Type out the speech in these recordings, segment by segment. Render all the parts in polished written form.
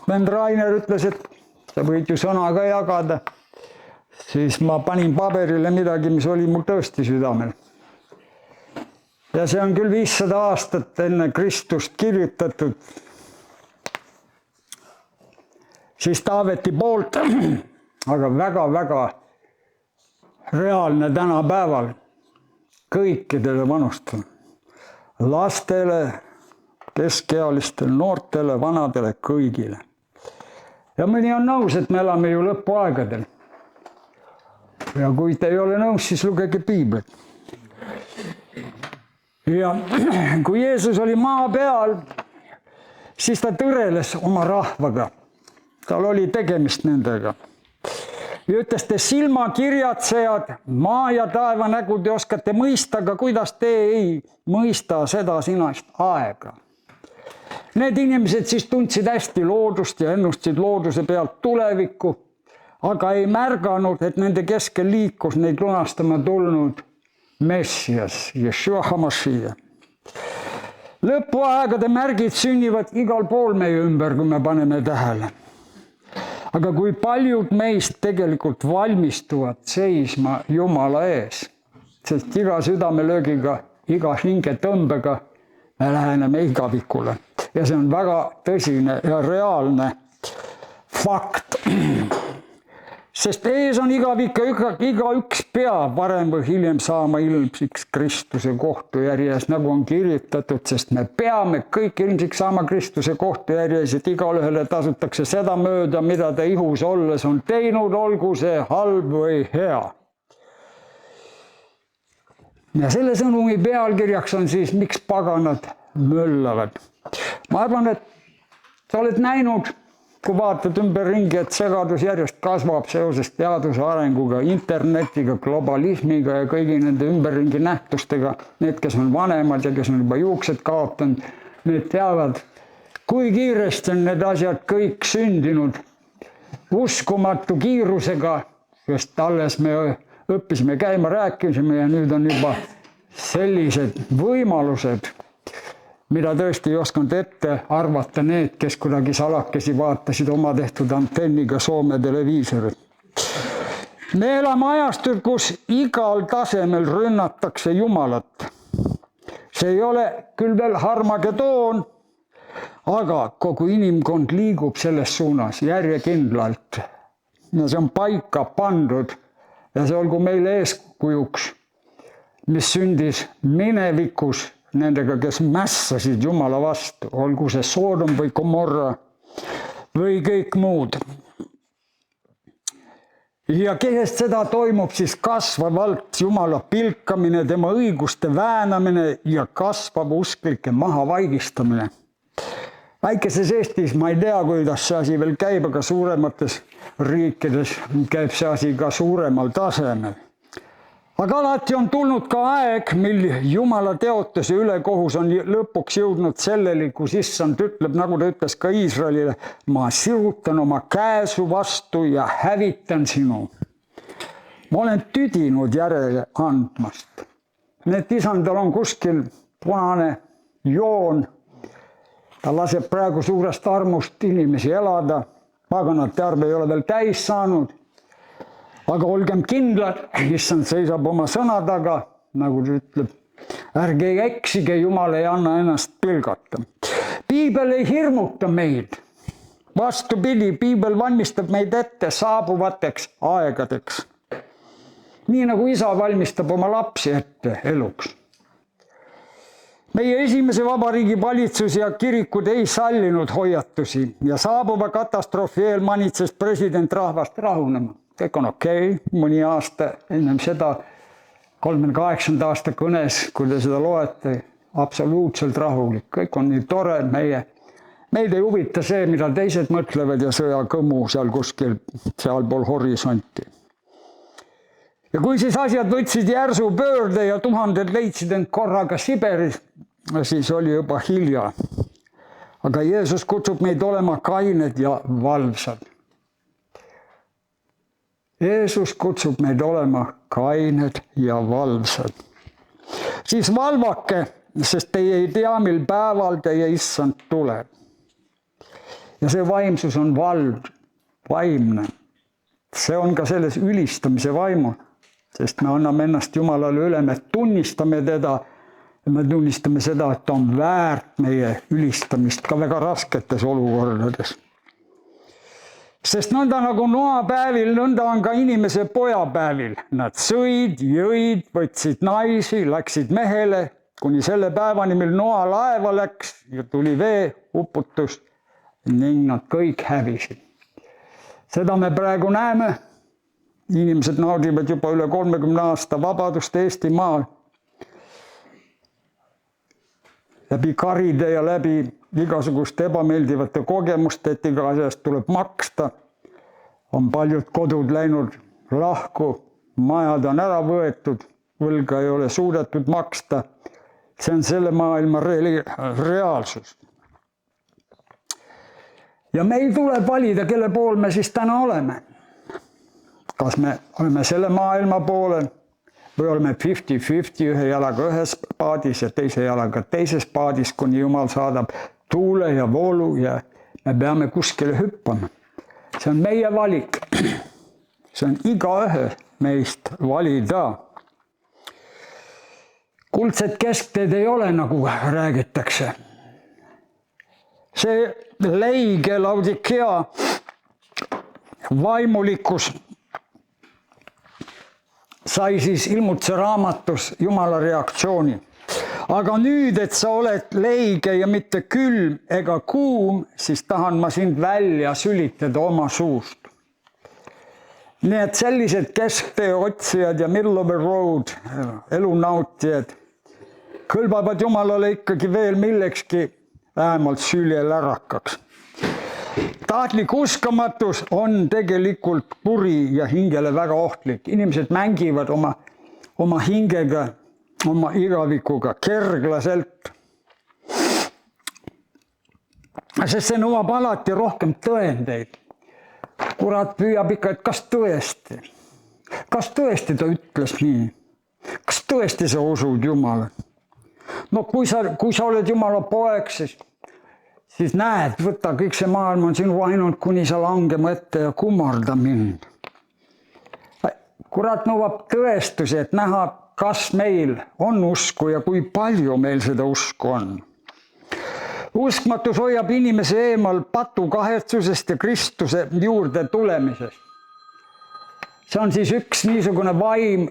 vend Rainer ütles, et sa võid ju sõna ka jagada. Siis ma panin paberile midagi, mis oli mul tõesti südamel. Ja see on küll 500 aastat enne Kristust kirjutatud. Siis Taaveti poolt, aga väga-väga reaalne tänapäeval kõikidele vanustele, lastele, keskealistele, noortele, vanadele, kõigile. Ja mõni on nõus, et me elame ju lõpuaegadel. Ja kui te ei ole nõus, siis lugege piiblit. Ja kui Jeesus oli maa peal, siis ta tõreles oma rahvaga. Tal oli tegemist nendega. Ja ütles, te silmakirjatsejad, maa ja taeva nägu te oskate mõista, aga kuidas te ei mõista seda sinast aega. Need inimesed siis tundsid hästi loodust ja ennustasid looduse pealt tulevikku, aga ei märganud, et nende keskel liikus neid lunastama tulnud Messias, Yeshua HaMashiach. Lõpuaegade märgid sünnivad igal pool meie ümber, kui me paneme tähele. Aga kui paljud meist tegelikult valmistuvad seisma Jumala ees, sest iga südamelöögiga, iga hingetõmbega me läheneme igavikule. Ja see on väga tõsine ja reaalne fakt. Sest ees on igavik ja igaüks peab varem või hiljem saama ilmsiks Kristuse kohtujärjes, nagu on kirjutatud, sest me peame kõik ilmsiks saama Kristuse kohtujärjes, et igaühele tasutakse seda mööda, mida ta ihus olles on teinud, olgu see halb või hea. Ja selle sõnumi pealkirjaks on siis, miks paganad möllavad. Ma arvan, et sa oled näinud, kui vaatad ümberringi, et segadus järjest kasvab seoses teaduse arenguga, internetiga, globalismiga ja kõigi nende ümberringi nähtustega. Need, kes on vanemad ja kes on juba juuksed kaotanud, need teavad, kui kiiresti on need asjad kõik sündinud. Uskumatu kiirusega, sest alles me õppisime käima, rääkisime ja nüüd on juba sellised võimalused, mida tõesti ei osanud ette arvata need, kes kuidagi salakesi vaatasid oma tehtud antenniga Soome televiisorit. Me elame ajastul, kus igal tasemel rünnatakse Jumalat. See ei ole küll veel Harmagedoon, aga kogu inimkond liigub selles suunas järjekindlalt. Ja see on paika pandud ja see olgu meile eeskujuks, mis sündis minevikus nendega, kes mässasid Jumala vastu, olgu see Soodom või Gomorra või kõik muud. Ja kehest seda toimub siis kasvavalt Jumala pilkamine, tema õiguste väänamine ja kasvav usklike mahavaigistamine. Väikeses Eestis ma ei tea, kuidas see asi veel käib, aga suuremates riikides käib see asi ka suuremal tasemel. Aga alati on tulnud ka aeg, mil Jumala teotuse ülekohus on lõpuks jõudnud selleli, kus issand ütleb, nagu ta ütles ka Iisraelile, ma sirutan oma käe su vastu ja hävitan sinu. Ma olen tüdinud järele andmast. Need isandal on kuskil punane joon. Ta laseb praegu suurest armust inimesi elada. Paganate arv ei ole veel täis saanud. Aga olgem kindlad, issand seisab oma sõna taga, nagu ta ütleb, ärge eksige, Jumal ei anna ennast pilgata. Piibel ei hirmuta meid. Vastupidi, piibel valmistab meid ette saabuvateks aegadeks. Nii nagu isa valmistab oma lapsi ette eluks. Meie esimese vabariigi valitsus ja kirikud ei sallinud hoiatusi ja saabuva katastroofi eel manitses president rahvast rahunema. Kõik on okei, mõni aasta ennem seda 38. aasta kõnes, kui te seda loete, absoluutselt rahulik. Kõik on nii tore, meid ei huvita see, mida teised mõtlevad ja sõjakõmu seal kuskil sealpool horisonti. Ja kui siis asjad võtsid järsu pöörde ja tuhanded leidsid end korraga Siberis, siis oli juba hilja. Aga Jeesus kutsub meid olema kained ja valvsad. Jeesus kutsub meid olema kained ja valvsad. Siis valvake, sest teie ei tea, mil päeval teie issand tuleb. Ja see vaimsus on vald, vaimne. See on ka selles ülistamise vaimu, sest me anname ennast Jumalale üle, me tunnistame teda ja me tunnistame seda, et ta on väärt meie ülistamist ka väga rasketes olukordades. Sest nõnda nagu noapäevil, nõnda on ka inimese pojapäevil. Nad sõid, jõid, võtsid naisi, läksid mehele, kuni selle päevani, mil Noa laeva läks ja tuli vee uputus ning nad kõik hävisid. Seda me praegu näeme. Inimesed naudivad juba üle 30 aasta vabadust Eestimaal. Läbi karide ja läbi igasuguste ebameeldivate kogemuste, et iga asjast tuleb maksta. On paljud kodud läinud lahku, majad on ära võetud, võlga ei ole suudetud maksta. See on selle maailma reaalsus. Ja meil tuleb valida, kelle pool me siis täna oleme. Kas me oleme selle maailma poolel või oleme 50-50, ühe jalaga ühes paadis ja teise jalaga teises paadis, kuni Jumal saadab tuule ja voolu ja me peame kuskile hüppama. See on meie valik. See on igaühe meist valida. Kuldset keskteed ei ole, nagu räägitakse. See leige Laodikea vaimulikkus sai siis Ilmutuse raamatus Jumala reaktsiooni. Aga nüüd, et sa oled leige ja mitte külm ega kuum, siis tahan ma sind välja sülitada oma suust. Nii et sellised kesktee otsijad ja middle of the road elunautijad kõlbavad Jumalale ikkagi veel millekski vähemalt süljelärakaks. Tahtlik uskamatus on tegelikult kuri ja hingele väga ohtlik. Inimesed mängivad oma hingega, oma igavikuga kerglaselt. Sest see nõuab alati rohkem tõendeid. Kurat püüab ikka, et kas tõesti? Kas tõesti ta ütles nii? Kas tõesti sa usud Jumala? No kui sa oled Jumala poeg, siis näed, võta kõik see maailm on sinu ainult, kuni sa langema ette ja kummarda mind. Kurat nõuab tõestusi, et näha, kas meil on usku ja kui palju meil seda usku on. Uskmatus hoiab inimese eemal patukahetsusest ja Kristuse juurde tulemisest. See on siis üks niisugune vaim,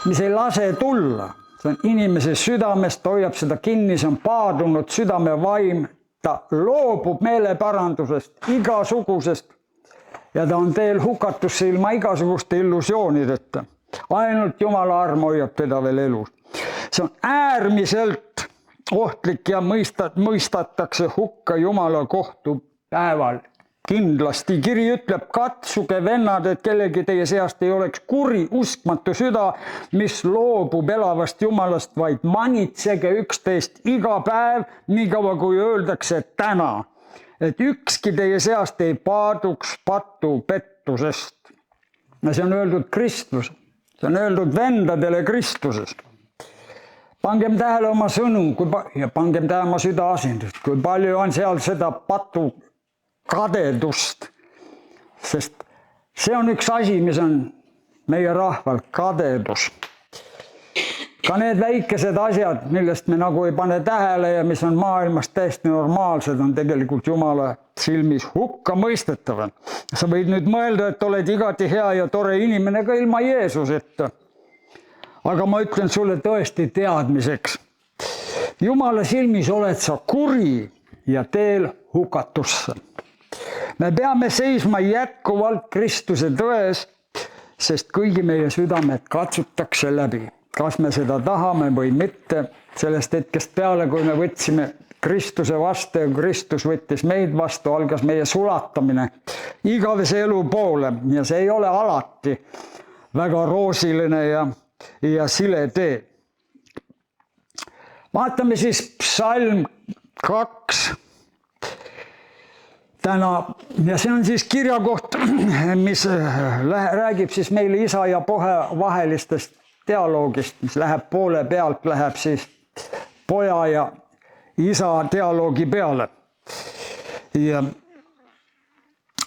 mis ei lase tulla. See on inimese südamest, hoiab seda kinni, see on paadunud südame vaim. Ta loobub meeleparandusest, igasugusest ja ta on teel hukatusse ilma igasuguste illusioonideta. Ainult Jumala arm hoiab teda veel elus. See on äärmiselt ohtlik ja mõistatakse hukka Jumala kohtu päeval. Kindlasti kiri ütleb, katsuge vennad, et kellegi teie seast ei oleks kuri, uskmatu süda, mis loobub elavast Jumalast, vaid manitsege üksteist iga päev, nii kaua kui öeldakse täna. Et ükski teie seast ei paaduks patu pettusest. Ja see on öeldud Kristus. See on öeldud vendadele Kristusest. Pangem tähele oma sõnu ja pangem tähele oma süda asindust. Kui palju on seal seda patu kadedust, sest see on üks asi, mis on meie rahval kadedus. Ka need väikesed asjad, millest me nagu ei pane tähele ja mis on maailmas täiesti normaalsed, on tegelikult Jumala silmis hukka mõistetavad. Sa võid nüüd mõelda, et oled igati hea ja tore inimene ka ilma Jeesuseta. Aga ma ütlen sulle tõesti teadmiseks. Jumala silmis oled sa kuri ja teel hukatusse. Me peame seisma jätkuvalt Kristuse tões, sest kõigi meie südamed katsutakse läbi. Kas me seda tahame või mitte, sellest hetkest peale, kui me võtsime Kristuse vastu ja Kristus võttis meid vastu, algas meie sulatamine igavese elu poole ja see ei ole alati väga roosiline ja sile tee. Vaatame siis psalm 2 täna ja see on siis kirjakoht, mis räägib siis meile isa ja pohe vahelistest dialoogist, mis läheb poole pealt, läheb siis poja ja isa dialoogi peale. Ja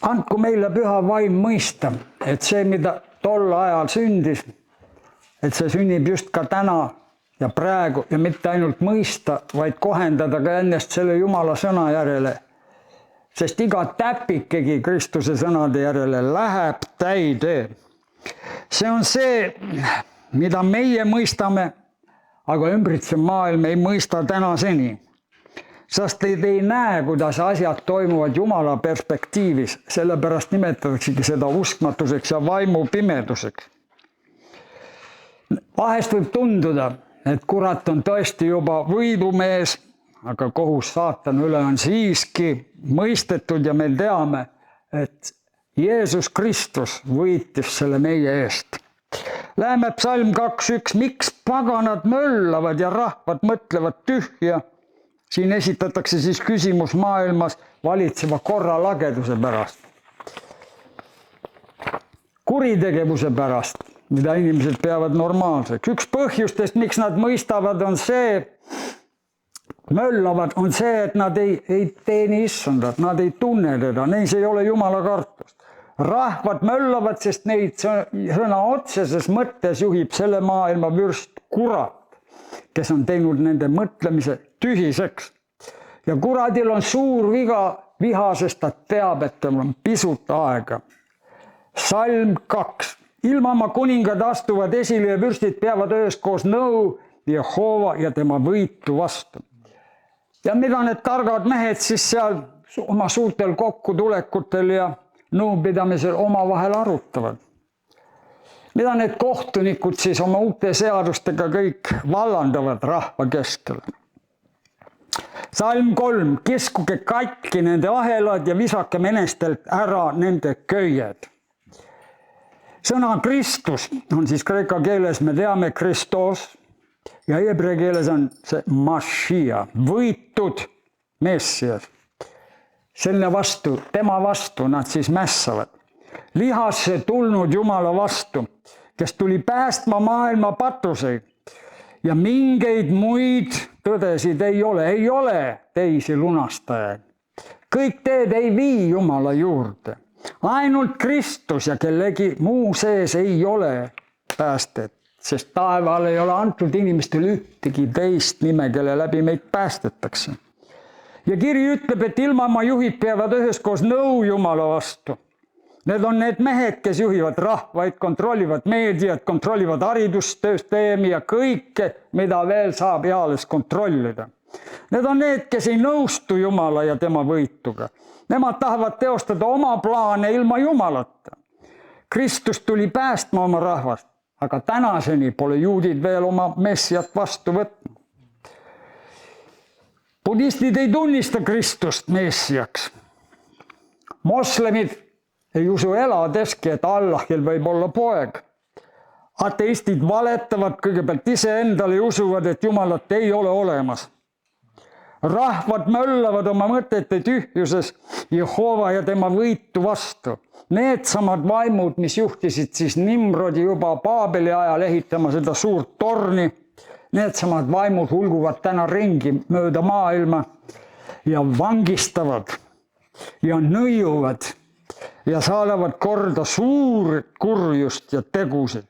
andku meile püha vaim mõista, et see, mida tol ajal sündis, et see sünnib just ka täna ja praegu ja mitte ainult mõista, vaid kohendada ka ennast selle Jumala sõna järele. Sest iga täpikegi Kristuse sõnade järele läheb täide. See on see, mida meie mõistame, aga ümbritsev maailm ei mõista tänaseni. Sest ei näe, kuidas asjad toimuvad Jumala perspektiivis, sellepärast nimetataksegi seda uskmatuseks ja vaimupimeduseks. Vahest võib tunduda, et kurat on tõesti juba võidumees, aga kohus saatan üle on siiski mõistetud ja me teame, et Jeesus Kristus võitis selle meie eest. Läheme psalm 2.1. Miks paganad möllavad ja rahvad mõtlevad tühja? Siin esitatakse siis küsimus maailmas valitseva korra lageduse pärast. Kuritegevuse pärast, mida inimesed peavad normaalseks. Üks põhjustest, miks nad mõistavad, on see, möllavad, on see, et nad ei teeni issandat, nad ei tunne teda, neis ei ole Jumala kartust. Rahvad möllavad, sest neid sõna otseses mõttes juhib selle maailma vürst kurat, kes on teinud nende mõtlemise tühiseks. Ja kuradil on suur viha, sest ta teab, et tal on pisut aega. Salm 2. Ilmamaa kuningad astuvad esile ja vürstid peavad üheskoos nõu Jehova ja tema võitu vastu. Ja mida need targad mehed siis seal oma suurtel kokkutulekutel ja nõupidamisel omavahel arutavad? Mida need kohtunikud siis oma uute seadustega kõik vallandavad rahva keskel? Salm 3. Kiskuge katki nende ahelad ja visake menestelt ära nende köied. Sõna Kristus on siis kreeka keeles, me teame Kristos ja heebrea keeles on see Mashia, võitud Messias. Selle vastu, tema vastu nad siis mässavad. Lihasse tulnud Jumala vastu, kes tuli päästma maailma patuseid ja mingeid muid tõdesid ei ole teisi lunastajaid. Kõik teed ei vii Jumala juurde. Ainult Kristus ja kellegi muu sees ei ole päästet, sest taeval ei ole antud inimestele ühtegi teist nime, kelle läbi meid päästetakse. Ja kiri ütleb, et ilmamaa juhid peavad üheskoos nõu Jumala vastu. Need on need mehed, kes juhivad rahvaid, kontrollivad meediat, kontrollivad haridussüsteemi ja kõike, mida veel saab eales kontrollida. Need on need, kes ei nõustu Jumala ja tema võituga. Nemad tahavad teostada oma plaane ilma Jumalata. Kristus tuli päästma oma rahvast, aga tänaseni pole juudid veel oma messiat vastu võtnud. Budistid ei tunnista Kristust messiaks. Moslemid ei usu eladeski, et Allahil võib olla poeg. Ateistid valetavad kõigepealt iseendale ja usuvad, et Jumalat ei ole olemas. Rahvad möllavad oma mõtete tühjuses Jehova ja tema võitu vastu. Needsamad vaimud, mis juhtisid siis Nimrodi juba Paabeli ajal ehitama seda suurt torni, needsamad vaimud hulguvad täna ringi mööda maailma ja vangistavad ja nõiuvad ja saadavad korda suurt kurjust ja tegusid.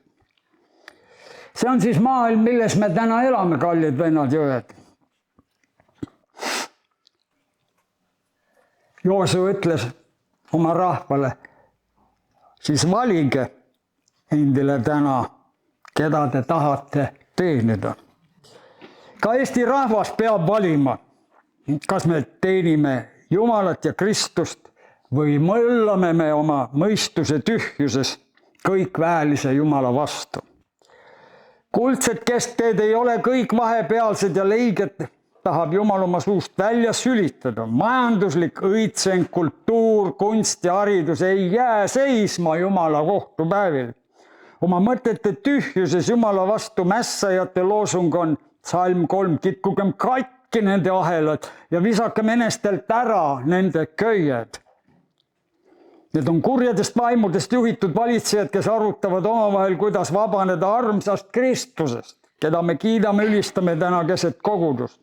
See on siis maailm, milles me täna elame, kallid vennad ja õed. Joosu ütles oma rahvale, siis valige endile täna, keda te tahate teenida. Ka Eesti rahvas peab valima, kas me teenime Jumalat ja Kristust või möllame me oma mõistuse tühjuses kõikväelise Jumala vastu. Kuldsed keskteed ei ole kõik vahepealsed ja leiged tahab Jumal oma suust välja sülitada. Majanduslik õitseng, kultuur, kunst ja haridus ei jää seisma Jumala kohtupäevil. Oma mõtete tühjuses Jumala vastu mässajate loosung on Salm 3, kitkugem katki nende ahelad ja visake menestelt ära nende köied. Need on kurjadest vaimudest juhitud valitsejad, kes arutavad omavahel, kuidas vabaneda armsast Kristusest, keda me kiidame, ülistame täna keset kogudust.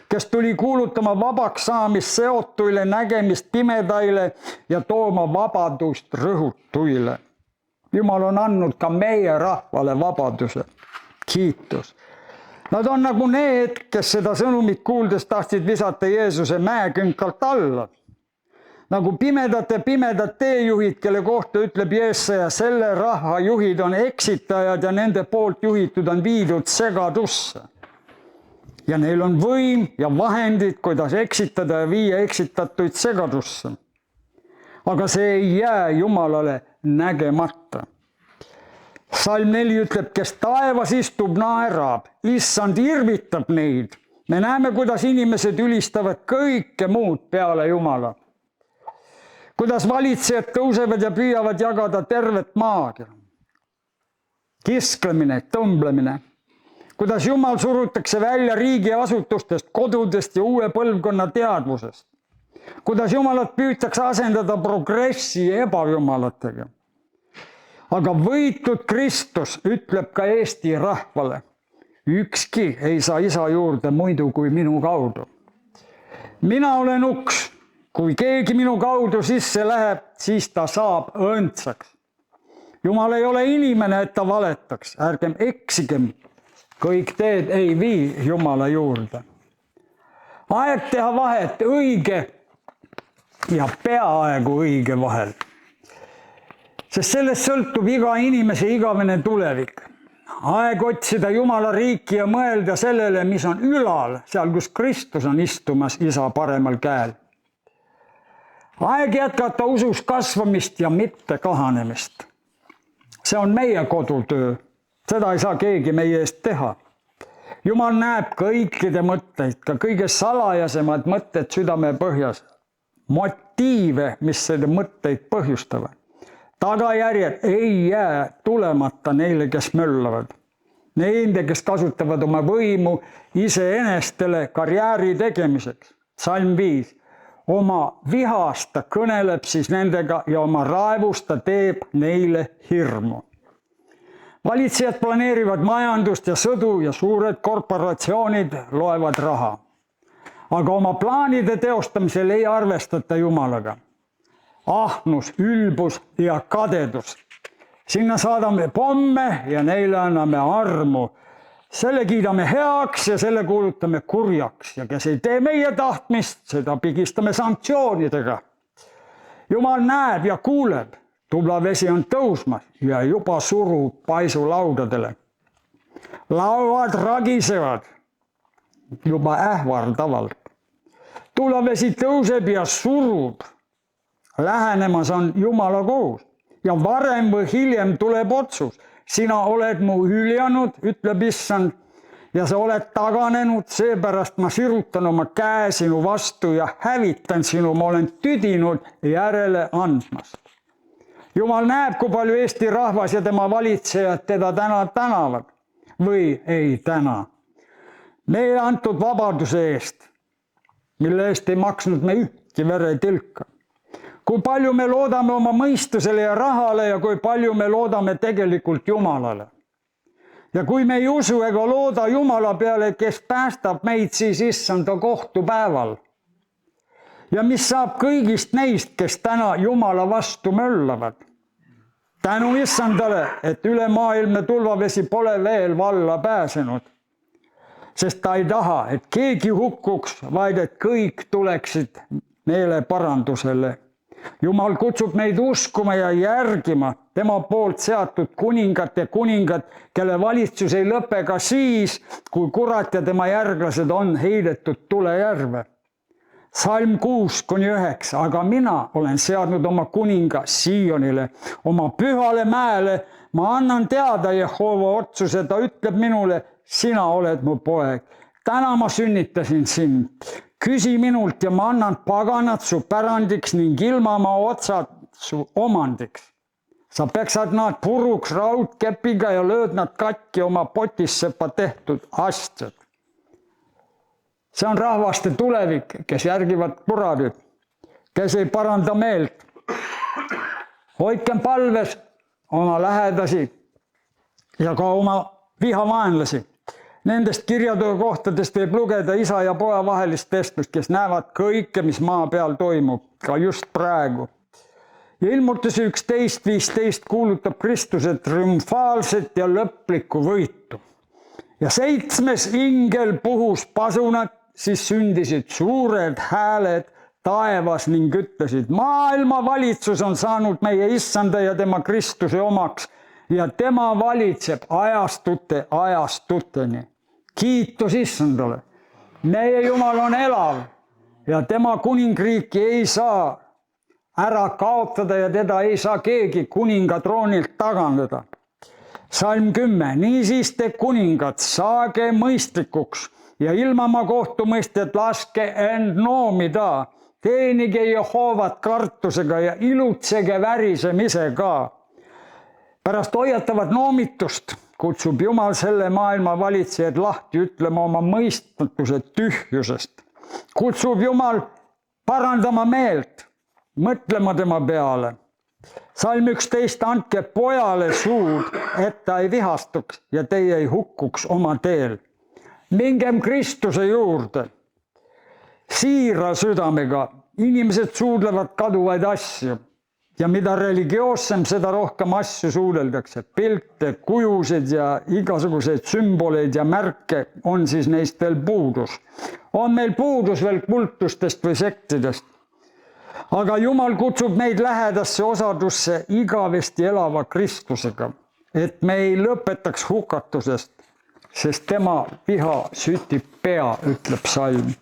kes tuli kuulutama vabaks saamist seotuile, nägemist pimedaile ja tooma vabadust rõhutuile. Jumal on andnud ka meie rahvale vabaduse. Kiitus. Nad on nagu need, kes seda sõnumit kuuldes tahtsid visata Jeesuse mäekünkalt alla. Nagu pimedad teejuhid, kelle kohta ütleb Jeesaja, selle rahva juhid on eksitajad ja nende poolt juhitud on viidud segadusse. Ja neil on võim ja vahendid, kuidas eksitada ja viia eksitatuid segadusse. Aga see ei jää Jumalale nägemata. Salm 4 ütleb, kes taevas istub, naerab, issand irvitab neid. Me näeme, kuidas inimesed ülistavad kõike muud peale Jumala. Kuidas valitsejad tõusevad ja püüavad jagada tervet maad. Kisklemine, tõmblemine. Kuidas Jumal surutakse välja riigiasutustest, kodudest ja uue põlvkonna teadvusest. Kuidas Jumalat püütakse asendada progressi ebajumalatega. Aga võitud Kristus ütleb ka Eesti rahvale, ükski ei saa isa juurde muidu kui minu kaudu. Mina olen uks, kui keegi minu kaudu sisse läheb, siis ta saab õndsaks. Jumal ei ole inimene, et ta valetaks, ärgem eksigem, kõik teed ei vii Jumala juurde. Aeg teha vahet õige ja peaaegu õige vahel. Sest sellest sõltub iga inimese igavene tulevik. Aeg otsida Jumala riiki ja mõelda sellele, mis on ülal, seal kus Kristus on istumas isa paremal käel. Aeg jätkata usus kasvamist ja mitte kahanemist. See on meie kodutöö. Seda ei saa keegi meie eest teha. Jumal näeb kõikide mõtteid, ka kõige salajasemad mõtted südame põhjas. Motiive, mis selle mõtteid põhjustavad. Tagajärjed ei jää tulemata neile, kes möllavad. Neile, kes kasutavad oma võimu iseenestele karjääri tegemiseks. Salm 5. Oma vihast ta kõneleb siis nendega ja oma raevust ta teeb neile hirmu. Valitsejad planeerivad majandust ja sõdu ja suured korporatsioonid loevad raha. Aga oma plaanide teostamisel ei arvestata Jumalaga. Ahnus, ülbus ja kadedus. Sinna saadame pomme ja neile anname armu. Selle kiidame heaks ja selle kuulutame kurjaks. Ja kes ei tee meie tahtmist, seda pigistame sanktsioonidega. Jumal näeb ja kuuleb. Tubla vesi on tõusmas ja juba surub paisu laudadele. Lauad ragisevad juba ähvardavalt. Tubla vesi tõuseb ja surub. Lähenemas on Jumala kohus ja varem või hiljem tuleb otsus. Sina oled mu hüljanud, ütleb issand, ja sa oled taganenud, seepärast ma sirutan oma käe sinu vastu ja hävitan sinu, ma olen tüdinud järele andmast. Jumal näeb, kui palju Eesti rahvas ja tema valitsejad teda täna tänavad või ei täna. Meile antud vabaduse eest, mille eest ei maksnud me ühtki veretilka. Kui palju me loodame oma mõistusele ja rahale ja kui palju me loodame tegelikult Jumalale. Ja kui me ei usu ega looda Jumala peale, kes päästab meid siis issanda kohtupäeval. Ja mis saab kõigist neist, kes täna Jumala vastu möllavad. Tänu issandale, et üle maailme tulvavesi pole veel valla pääsenud. Sest ta ei taha, et keegi hukkuks, vaid et kõik tuleksid meele parandusele. Jumal kutsub meid uskuma ja järgima tema poolt seatud kuningat ja kuningat, kelle valitsus ei lõpe ka siis, kui kurat ja tema järglased on heidetud tulejärve. Salm 6-9, aga mina olen seadnud oma kuninga Sionile, oma pühale mäele, ma annan teada Jehova otsuse, ta ütleb minule, sina oled mu poeg, täna ma sünnitasin sind. Küsi minult ja ma annan paganad su pärandiks ning ilmamaa otsad su omandiks. Sa peksad nad puruks raudkepiga ja lööd nad katki oma potissepa tehtud asjad. See on rahvaste tulevik, kes järgivad kuradit, kes ei paranda meelt. Hoidkem palves oma lähedasi ja ka oma vihavaenlasi. Nendest kirjatöö kohtadest võib lugeda isa ja poja vahelist vestlust, kes näevad kõike, mis maa peal toimub, ka just praegu. Ja Ilmutuse 11.15 kuulutab Kristuse triumfaalset ja lõplikku võitu. Ja 7. ingel puhus pasunat, siis sündisid suured hääled taevas ning ütlesid, maailma valitsus on saanud meie issanda ja tema Kristuse omaks ja tema valitseb ajastute ajastuteni. Kiitus issandale. Meie Jumal on elav ja tema kuningriiki ei saa ära kaotada ja teda ei saa keegi kuninga troonilt tagandada. Salm 10. Niisiis te kuningad, saage mõistlikuks ja ilma oma kohtumõistjat laske end noomida. Teenige Jehovat kartusega ja ilutsege värisemisega. Pärast hoiatavat noomitust kutsub Jumal selle maailma valitsejad lahti ütlema oma mõistmatuse tühjusest. Kutsub Jumal parandama meelt, mõtlema tema peale. Salm 11. Andke pojale suud, et ta ei vihastuks ja teie ei hukkuks oma teel. Mingem Kristuse juurde. Siira südamega inimesed suudlevad kaduvaid asju. Ja mida religioossem, seda rohkem asju suudeldakse. Pilte, kujusid ja igasuguseid sümboleid ja märke on siis neist veel puudus. On meil puudus veel kultustest või sektidest. Aga Jumal kutsub meid lähedasse osadusse igavesti elava Kristusega, et me ei lõpetaks hukatusest, sest tema viha sütib pea, ütleb salm.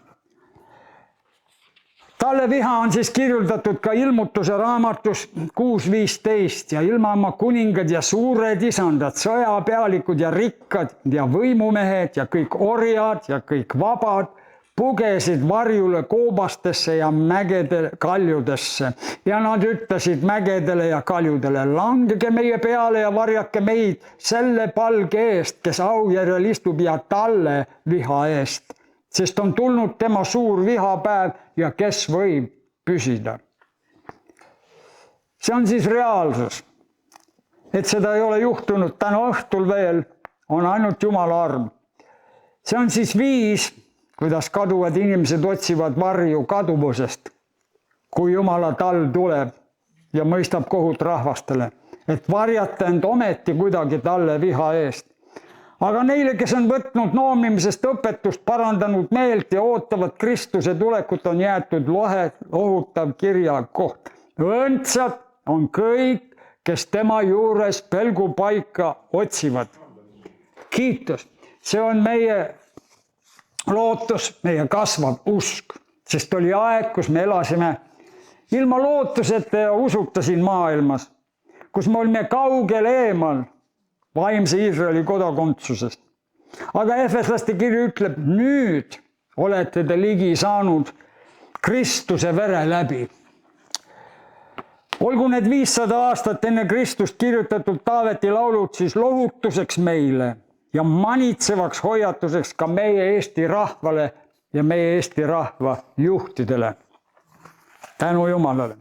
Talle viha on siis kirjutatud ka Ilmutuse raamatus 6.15 ja ilma oma kuningad ja suured isandad, sõjapealikud ja rikkad ja võimumehed ja kõik orjad ja kõik vabad pugesid varjule koobastesse ja mägede kaljudesse ja nad ütlesid mägedele ja kaljudele, langege meie peale ja varjake meid selle palge eest, kes aujärjel istub ja talle viha eest. Sest on tulnud tema suur vihapäev ja kes võib püsida. See on siis reaalsus. Et seda ei ole juhtunud täna õhtul veel, on ainult Jumala arm. See on siis viis, kuidas kaduvad inimesed otsivad varju kaduvusest, kui Jumala talv tuleb ja mõistab kohut rahvastele, et varjata end ometi kuidagi talle viha eest. Aga neile, kes on võtnud noomimisest õpetust, parandanud meelt ja ootavad Kristuse tulekut, on jäetud lohutav kirjakoht. Õndsad on kõik, kes tema juures pelgupaika otsivad. Kiitus. See on meie lootus, meie kasvav usk, sest oli aeg, kus me elasime ilma lootuseta ja usuta siin maailmas, kus me olime kaugel eemal vaimse Iisraeli kodakondsusest. Aga Efeslaste kiri ütleb, nüüd olete te ligi saanud Kristuse vere läbi. Olgu need 500 aastat enne Kristust kirjutatud Taaveti laulud siis lohutuseks meile ja manitsevaks hoiatuseks ka meie Eesti rahvale ja meie Eesti rahva juhtidele. Tänu Jumalale.